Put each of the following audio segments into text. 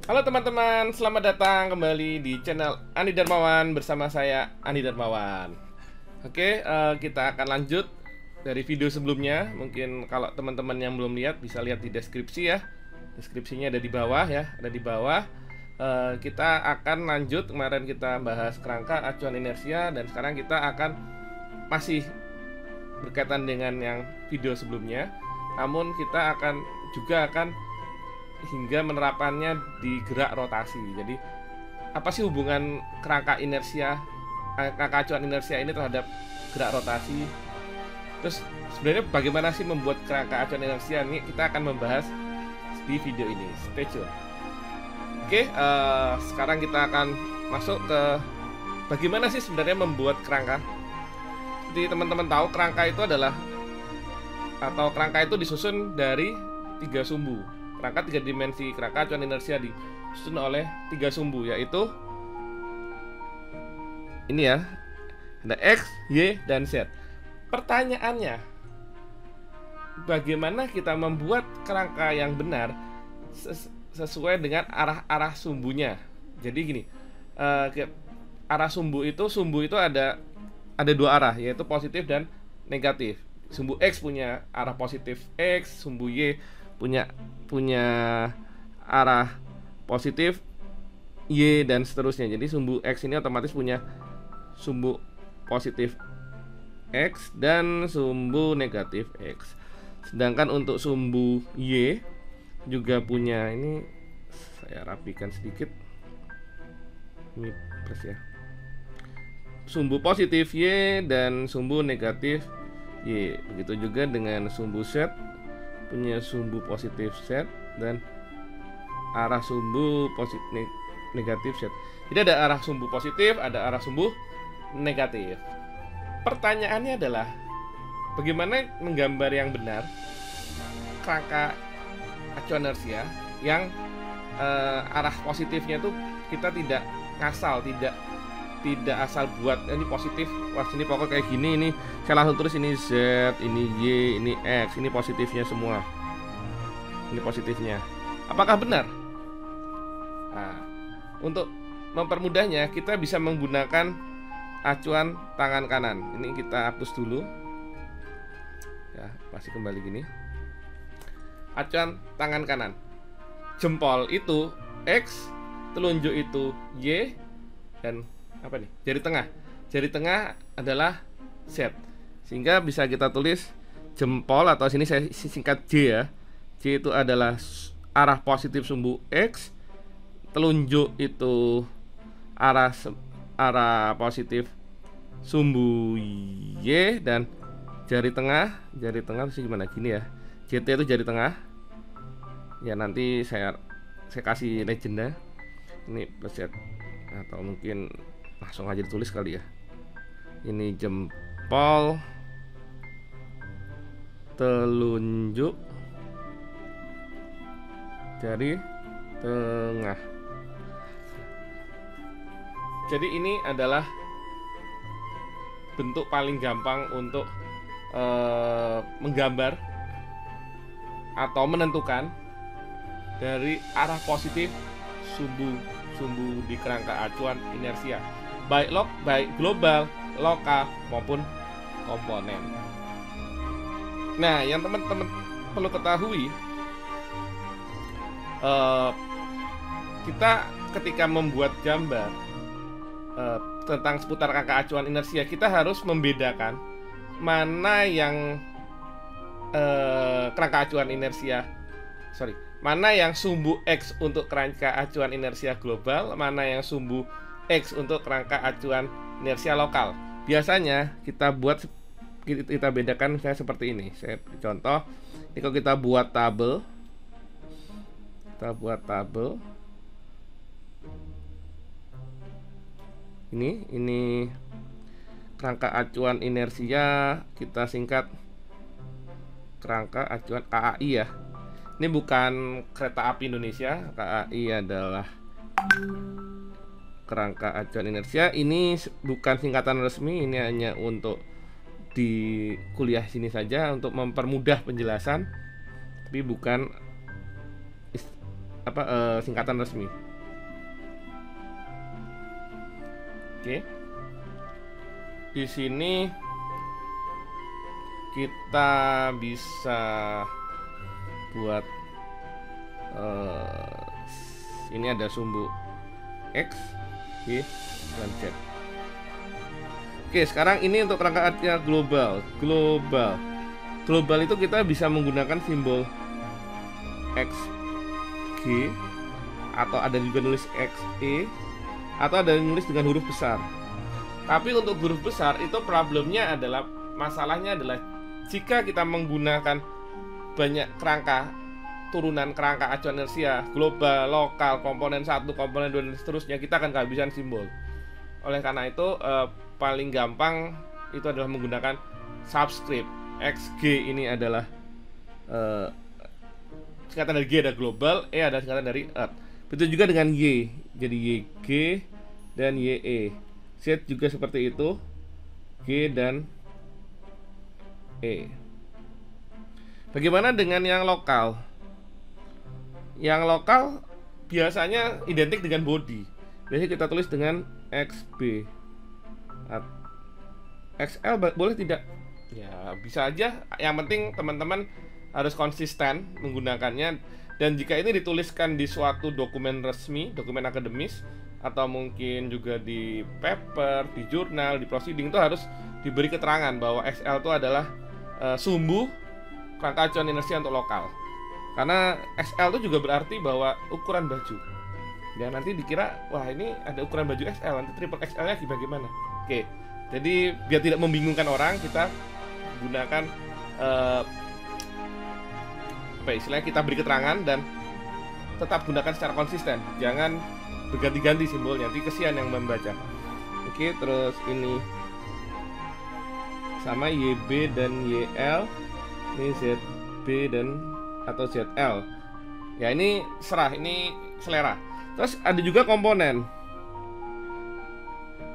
Halo teman-teman, selamat datang kembali di channel Andi Darmawan bersama saya Andi Darmawan. Oke, kita akan lanjut dari video sebelumnya. Mungkin kalau teman-teman yang belum lihat bisa lihat di deskripsi ya. Deskripsinya ada di bawah ya, ada di bawah. Kita akan lanjut, kemarin kita bahas kerangka acuan inersia dan sekarang kita akan masih berkaitan dengan yang video sebelumnya. Namun kita akan hingga menerapkannya di gerak rotasi. Jadi apa sih hubungan kerangka inersia, kerangka acuan inersia ini terhadap gerak rotasi? Terus sebenarnya bagaimana sih membuat kerangka acuan inersia? Ini kita akan membahas di video ini. Stay tune. Oke, sekarang kita akan masuk ke bagaimana sih sebenarnya membuat kerangka. Seperti teman-teman tahu, kerangka itu disusun dari 3 sumbu. Kerangka 3 dimensi, kerangka acuan inersia disusun oleh 3 sumbu, yaitu ini ya, ada X, Y, dan Z. Pertanyaannya, bagaimana kita membuat kerangka yang benar sesuai dengan arah-arah sumbunya? Jadi gini, arah sumbu itu ada 2 arah, yaitu positif dan negatif. Sumbu X punya arah positif X, sumbu Y punya arah positif Y, dan seterusnya. Jadi sumbu X ini otomatis punya sumbu positif X dan sumbu negatif X. Sedangkan untuk sumbu Y juga punya, ini saya rapikan sedikit, ini plus ya, sumbu positif Y dan sumbu negatif Y. Begitu juga dengan sumbu Z, punya sumbu positif Z dan arah sumbu positif negatif Z. Jadi ada arah sumbu positif, ada arah sumbu negatif. Pertanyaannya adalah bagaimana menggambar yang benar kerangka acuan inersia yang arah positifnya tuh kita tidak ngasal, tidak asal buat ini positif, wah ini pokok kayak gini, ini saya langsung tulis ini Z, ini Y, ini X, ini positifnya semua, ini positifnya. Apakah benar? Nah, untuk mempermudahnya kita bisa menggunakan acuan tangan kanan. Ini kita hapus dulu ya, masih kembali gini. Acuan tangan kanan, jempol itu X, telunjuk itu Y, dan apa nih? Jari tengah. Jari tengah adalah Z. Sehingga bisa kita tulis jempol, atau sini saya singkat J ya. J itu adalah arah positif sumbu X, telunjuk itu arah positif sumbu Y, dan jari tengah sih gimana gini ya. JT itu jari tengah. Ya nanti saya kasih legenda. Ini plus Z, atau mungkin langsung aja ditulis kali ya. Ini jempol, telunjuk, jari tengah. Jadi ini adalah bentuk paling gampang untuk menggambar atau menentukan dari arah positif sumbu di kerangka acuan inersia, baik global, lokal maupun komponen. Nah, yang teman-teman perlu ketahui, kita ketika membuat gambar tentang seputar kerangka acuan inersia, kita harus membedakan mana yang mana yang sumbu X untuk kerangka acuan inersia global, mana yang sumbu X untuk kerangka acuan inersia lokal. Biasanya kita bedakan misalnya seperti ini. Saya contoh, ini kalau kita buat tabel, ini kerangka acuan inersia, kita singkat kerangka acuan KAI ya. Ini bukan kereta api Indonesia. KAI adalah kerangka acuan inersia. Ini bukan singkatan resmi, ini hanya untuk di kuliah sini saja untuk mempermudah penjelasan, tapi bukan singkatan resmi. Oke. Di sini kita bisa buat ini ada sumbu X, Y, dan Z. Oke, sekarang ini untuk kerangka global. Global itu kita bisa menggunakan simbol X, G, atau ada juga nulis X, E, atau ada nulis dengan huruf besar. Tapi untuk huruf besar itu masalahnya adalah jika kita menggunakan banyak kerangka, turunan kerangka acuan inersia, global, lokal, komponen 1, komponen 2, dan seterusnya, kita akan kehabisan simbol. Oleh karena itu paling gampang itu adalah menggunakan subscript. XG ini adalah singkatan dari G ada global, E ada singkatan dari Earth. Begitu juga dengan Y, jadi YG dan YE. Z juga seperti itu, G dan E. Bagaimana dengan yang lokal? Yang lokal biasanya identik dengan body. Biasanya kita tulis dengan XB. XL boleh tidak? Ya bisa aja. Yang penting teman-teman harus konsisten menggunakannya. Dan jika ini dituliskan di suatu dokumen resmi, dokumen akademis, atau mungkin juga di paper, di jurnal, di proceeding, itu harus diberi keterangan bahwa XL itu adalah sumbu kerangka acuan inersia untuk lokal. Karena XL itu juga berarti bahwa ukuran baju. Ya nanti dikira, wah ini ada ukuran baju XL, nanti triple XL-nya bagaimana? Oke, jadi biar tidak membingungkan orang, kita gunakan istilahnya kita beri keterangan dan tetap gunakan secara konsisten. Jangan berganti-ganti simbolnya, nanti kesian yang membaca. Oke, terus ini sama YB dan YL, ini ZB dan atau ZL. Ya ini serah, ini selera. Terus ada juga komponen.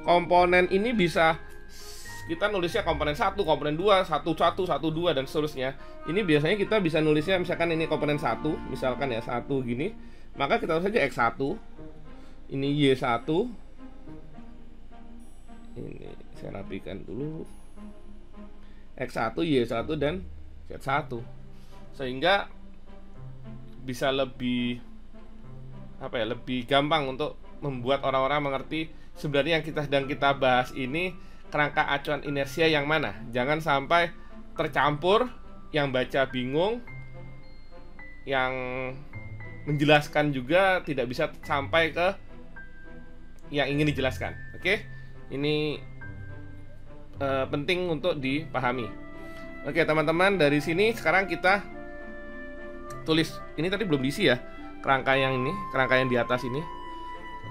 Komponen ini bisa kita nulisnya komponen 1, komponen 2, 1, 1, 1, 2, dan seterusnya. Ini biasanya kita bisa nulisnya misalkan ini komponen 1, misalkan ya 1 gini, maka kita tulis saja X1. Ini Y1. Ini saya rapikan dulu. X1, Y1, dan Z1. Sehingga bisa lebih lebih gampang untuk membuat orang-orang mengerti sebenarnya yang sedang kita bahas ini kerangka acuan inersia yang mana. Jangan sampai tercampur, yang baca bingung, yang menjelaskan juga tidak bisa sampai ke yang ingin dijelaskan. Oke, ini penting untuk dipahami. Oke teman-teman, dari sini sekarang kita tulis. Ini tadi belum diisi ya, kerangka yang ini, kerangka yang di atas ini.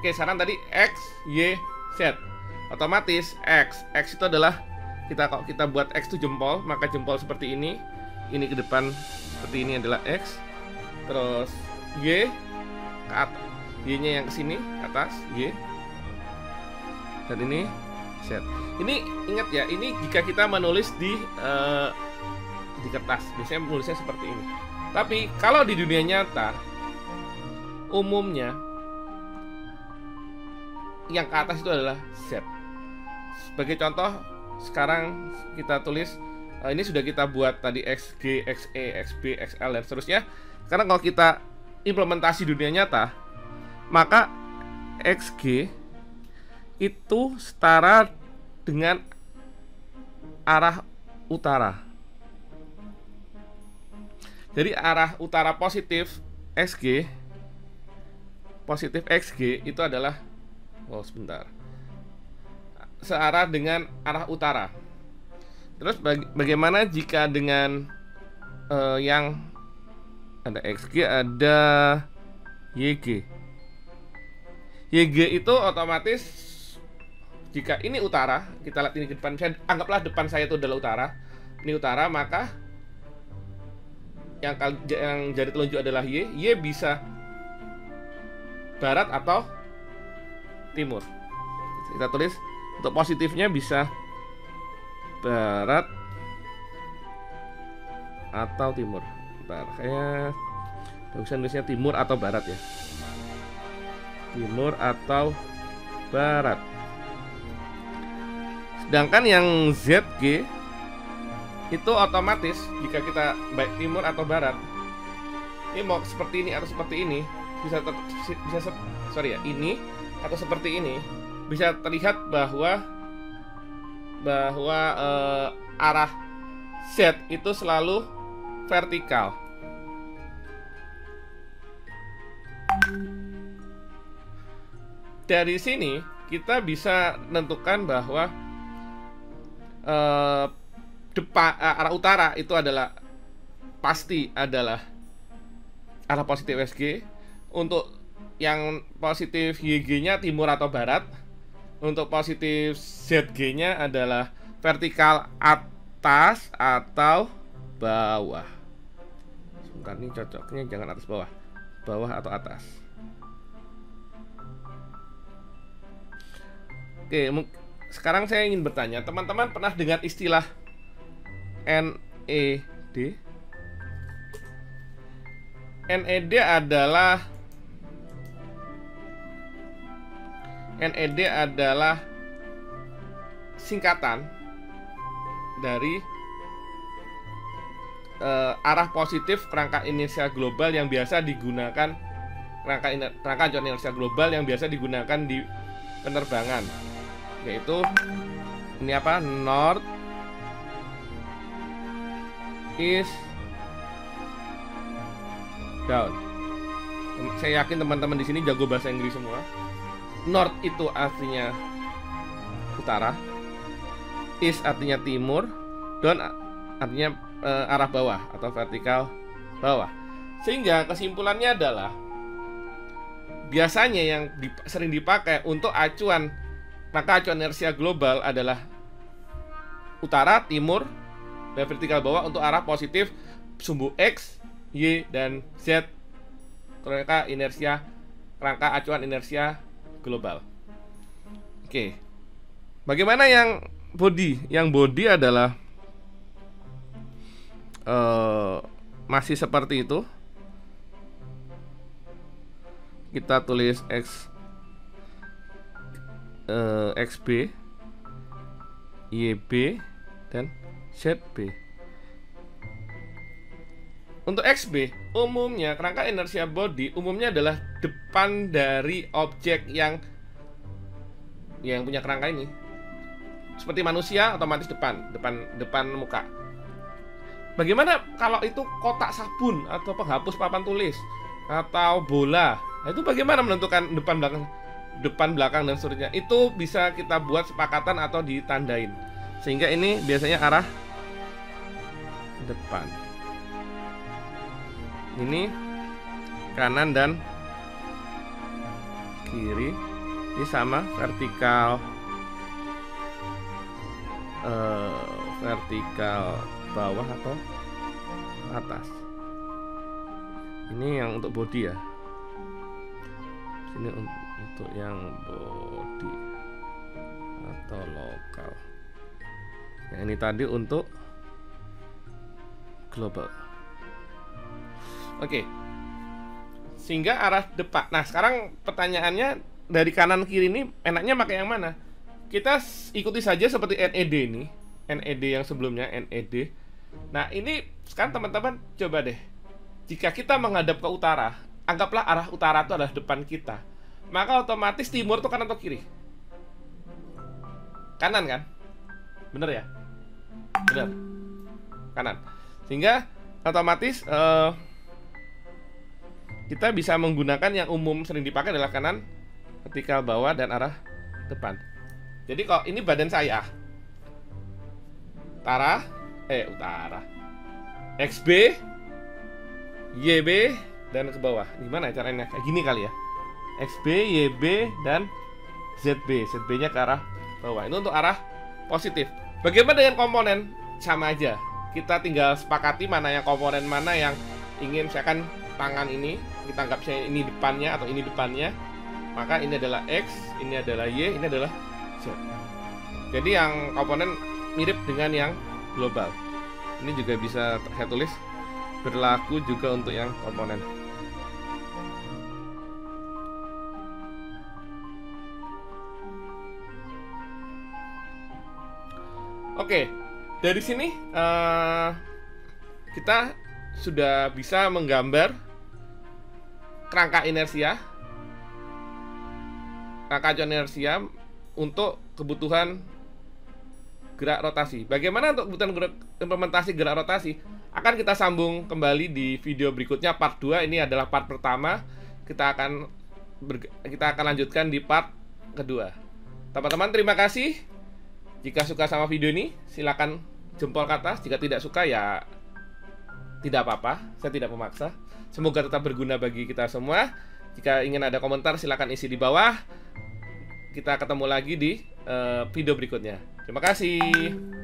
Oke, sekarang tadi X, Y, Z. Otomatis X itu adalah kalau kita buat X itu jempol, maka jempol seperti ini ke depan seperti ini adalah X. Terus Y ke atas, Y-nya yang ke sini atas Y. Dan ini Z. Ini ingat ya, ini jika kita menulis di kertas, biasanya menulisnya seperti ini. Tapi kalau di dunia nyata, umumnya yang ke atas itu adalah Z. Sebagai contoh, sekarang kita tulis ini sudah kita buat tadi XG, XE, XB, XL, dan seterusnya. Karena kalau kita implementasi dunia nyata, maka XG itu setara dengan arah utara. Jadi arah utara positif XG itu adalah searah dengan arah utara. Terus bagaimana jika dengan yang ada XG, ada YG? YG itu otomatis jika ini utara, kita lihat ini ke depan, anggaplah depan saya itu adalah utara. Ini utara, maka yang jari telunjuk adalah Y. Y bisa barat atau timur. Kita tulis untuk positifnya bisa barat atau timur. Bentar, kayak Bagusnya nulisnya timur atau barat ya. Timur atau barat. Sedangkan yang ZG itu otomatis jika kita baik timur atau barat, ini mau seperti ini atau seperti ini, ini atau seperti ini, bisa terlihat bahwa arah Z itu selalu vertikal. Dari sini kita bisa menentukan bahwa arah utara itu adalah pasti adalah arah positif SG. Untuk yang positif YG-nya timur atau barat. Untuk positif ZG-nya adalah vertikal atas atau bawah. Sebentar, ini cocoknya jangan atas bawah. Bawah atau atas. Oke, sekarang saya ingin bertanya, teman-teman pernah dengar istilah NED? NED adalah singkatan dari arah positif kerangka inersia global yang biasa digunakan, kerangka acuan inersia global yang biasa digunakan di penerbangan, yaitu ini apa? North, East, Down. Saya yakin teman-teman di sini jago bahasa Inggris semua. North itu artinya utara, East artinya timur, Down artinya arah bawah atau vertikal bawah. Sehingga kesimpulannya adalah biasanya yang sering dipakai untuk acuan, maka acuan inersia global adalah utara, timur, dan vertikal bawah untuk arah positif sumbu X, Y, dan Z kerangka acuan inersia global. Oke. Bagaimana yang body? Yang body adalah masih seperti itu. Kita tulis XB, YB, dan ZB. Untuk XB, umumnya kerangka inersia body umumnya adalah depan dari objek yang punya kerangka ini. Seperti manusia, otomatis depan muka. Bagaimana kalau itu kotak sabun atau penghapus papan tulis atau bola? Nah, itu bagaimana menentukan depan belakang dan seterusnya? Itu bisa kita buat sepakatan atau ditandain. Sehingga ini biasanya arah depan. Ini kanan dan kiri. Ini sama vertikal bawah atau atas. Ini yang untuk body ya. Ini untuk yang body atau lokal. Yang ini tadi untuk global. Oke. Sehingga arah depan. Nah, sekarang pertanyaannya dari kanan kiri ini enaknya pakai yang mana? Kita ikuti saja seperti NED ini. NED yang sebelumnya, NED. Nah, ini sekarang teman-teman coba deh. Jika kita menghadap ke utara, anggaplah arah utara itu adalah depan kita. Maka otomatis timur itu kanan atau kiri? Kanan kan? Bener ya? Bener. Kanan. Sehingga otomatis kita bisa menggunakan yang umum sering dipakai adalah kanan, vertikal bawah, dan arah depan. Jadi kalau ini badan saya, utara, XB, YB, dan ke bawah. Gimana caranya? Kayak gini kali ya. XB, YB, dan ZB. ZB-nya ke arah bawah. Ini untuk arah positif. Bagaimana dengan komponen? Sama aja. Kita tinggal sepakati mana yang komponen mana yang ingin. Misalkan tangan ini, kita anggap misalnya ini depannya atau ini depannya. Maka ini adalah X, ini adalah Y, ini adalah Z. Jadi yang komponen mirip dengan yang global. Ini juga bisa saya tulis berlaku juga untuk yang komponen Oke, dari sini kita sudah bisa menggambar kerangka inersia, untuk kebutuhan gerak rotasi. Bagaimana untuk kebutuhan implementasi gerak rotasi? Akan kita sambung kembali di video berikutnya, part 2. Ini adalah part pertama. Kita akan lanjutkan di part kedua. Teman-teman, terima kasih. Jika suka sama video ini, silakan jempol ke atas. Jika tidak suka, ya tidak apa-apa. Saya tidak memaksa. Semoga tetap berguna bagi kita semua. Jika ingin ada komentar, silakan isi di bawah. Kita ketemu lagi di video berikutnya. Terima kasih.